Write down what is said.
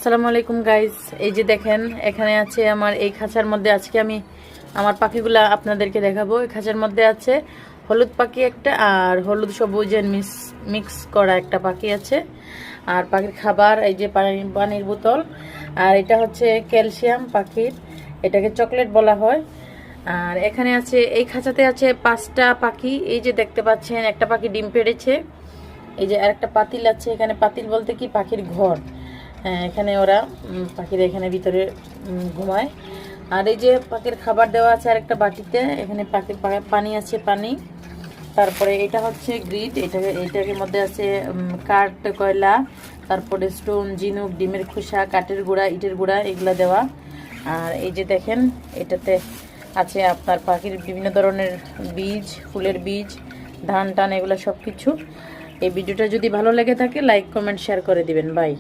আসসালামু আলাইকুম গাইস। এই যে দেখেন, এখানে আছে আমার এই খাঁচার মধ্যে আজকে আমি আমার পাখিগুলা আপনাদেরকে দেখাবো। এই খাঁচার মধ্যে আছে হলুদ পাখি একটা আর হলুদ সবুজের মিক্স করা একটা পাখি আছে। আর পাখির খাবার এই যে পানির বোতল, আর এটা হচ্ছে ক্যালসিয়াম পাখির, এটাকে চকলেট বলা হয়। আর এখানে আছে এই খাঁচাতে আছে 5টা পাখি। এই যে দেখতে পাচ্ছেন, একটা পাখি ডিম পেড়েছে। এই যে আরেকটা পাতিল আছে, এখানে পাতিল বলতে কি পাখির ঘর। হ্যাঁ, এখানে ওরা পাখিরা এখানে ভিতরে ঘুমায়। আর এই যে পাখির খাবার দেওয়া আছে আরেকটা বাটিতে, এখানে পাখির পানি আছে, পানি। তারপরে এটা হচ্ছে গ্রিড, এটার মধ্যে আছে কাঠ, কয়লা, তারপরে স্টোন, ঝিনুক, ডিমের খোসা, কাঠের গুঁড়া, ইটের গুঁড়া, এগুলা দেওয়া। আর এই যে দেখেন, এটাতে আছে আপনার পাখির বিভিন্ন ধরনের বীজ, ফুলের বীজ, ধান টান, এগুলো সব কিছু। এই ভিডিওটা যদি ভালো লেগে থাকে লাইক কমেন্ট শেয়ার করে দিবেন। বাই।